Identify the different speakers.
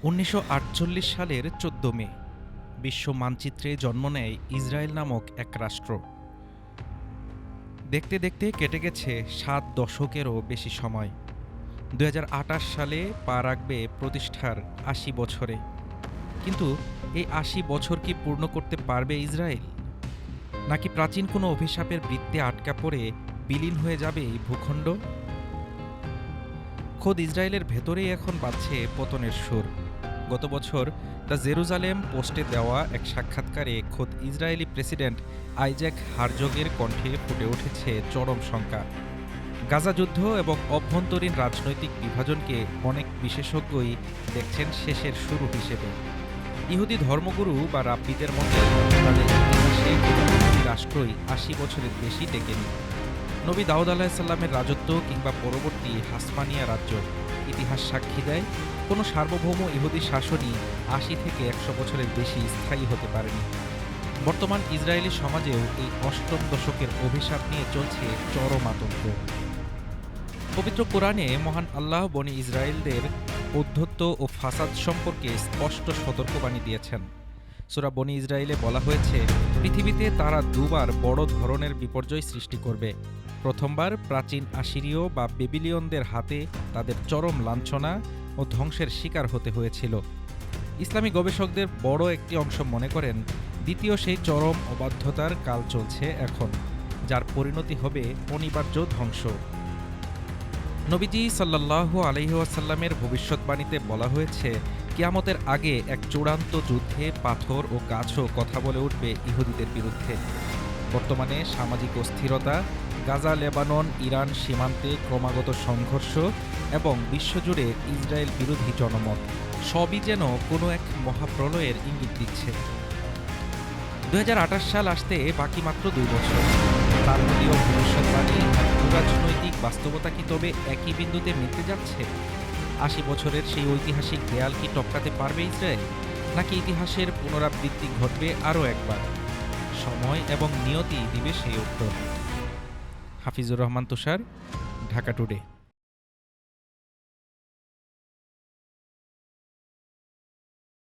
Speaker 1: ১৯৪৮ সালের ১৪ মে বিশ্ব মানচিত্রে জন্ম নেয় ইসরায়েল নামক এক রাষ্ট্র। দেখতে দেখতে কেটে গেছে ৭ দশকেরও বেশি সময়। ২০২৮ সালে পা রাখবে প্রতিষ্ঠার ৮০ বছরে। কিন্তু এই ৮০ বছর কি পূর্ণ করতে পারবে ইসরায়েল, নাকি প্রাচীন কোনো অভিশাপের বৃত্তে আটকা পড়ে বিলীন হয়ে যাবে এই ভূখণ্ড? খোদ ইসরায়েলের ভেতরেই এখন বাজছে পতনের সুর। গত বছর দ্য জেরুজালেম পোস্টে দেওয়া এক সাক্ষাৎকারে খোদ ইসরায়েলি প্রেসিডেন্ট আইজ্যাক হারজগের কণ্ঠে ফুটে উঠেছে চরম শঙ্কা। গাজা যুদ্ধ এবং অভ্যন্তরীণ রাজনৈতিক বিভাজনকে অনেক বিশেষজ্ঞই দেখছেন শেষের শুরু হিসেবে। ইহুদি ধর্মগুরু বা রাব্বিদের মতে তাদের ইতিহাসে কোনো রাষ্ট্রই ৮০ বছরের বেশি টেকেনি। নবী দাউদ আলাহিসাল্লামের রাজত্ব কিংবা পরবর্তী হাসপানিয়া রাজ্য ইতিহাস সাক্ষী দেয় কোনো সার্বভৌম ইহুদি শাসনই ৮০ থেকে ১০০ বছরের বেশি স্থায়ী হতে পারেনি। বর্তমান ইসরায়েলি সমাজেও এই অষ্টম দশকের অভিশাপ নিয়ে চলছে চরম আতঙ্ক। পবিত্র কোরআনে মহান আল্লাহ বনি ইসরায়েলদের ঔদ্ধত্য ও ফাসাদ সম্পর্কে স্পষ্ট সতর্কবাণী দিয়েছেন। সূরা বনি ইসরায়েলে বলা হয়েছে, পৃথিবীতে তারা দুবার বড় ধরনের বিপর্যয় সৃষ্টি করবে। প্রথমবার প্রাচীন আসিরীয় বা বেবিলিয়নদের হাতে তাদের চরম লাঞ্ছনা ও ধ্বংসের শিকার হতে হয়েছিল। ইসলামী গবেষকদের বড় একটি অংশ মনে করেন দ্বিতীয় সেই চরম অবাধ্যতার কাল চলছে এখন, যার পরিণতি হবে অনিবার্য ধ্বংস। নবীজি সাল্লাল্লাহু আলাইহি ওয়াসাল্লামের ভবিষ্যৎবাণীতে বলা হয়েছে, কিয়ামতের আগে এক চূড়ান্ত যুদ্ধে পাথর ও গাছও কথা বলে উঠবে ইহুদিদের বিরুদ্ধে। বর্তমানে সামাজিক অস্থিরতা, গাজা, লেবানন, ইরান সীমান্তে ক্রমাগত সংঘর্ষ এবং বিশ্বজুড়ে ইসরায়েল বিরোধী জনমত সবই যেন কোনো এক মহাপ্রলয়ের ইঙ্গিত দিচ্ছে। ২০২৮ সাল আসতে বাকি মাত্র ২ বছর। তারপরেও ভবিষ্যৎবাণী আর রাজনৈতিক বাস্তবতা কি তবে একই বিন্দুতে মিলতে যাচ্ছে? ৮০ বছরের সেই ঐতিহাসিক দেয়াল কি টপকাতে পারবে ইসরায়েল, নাকি ইতিহাসের পুনরাবৃত্তি ঘটবে আরও একবার? সময় এবং নিয়তি দিবে সেই উত্তর। হাফিজুর রহমান তুষার, ঢাকা টুডে।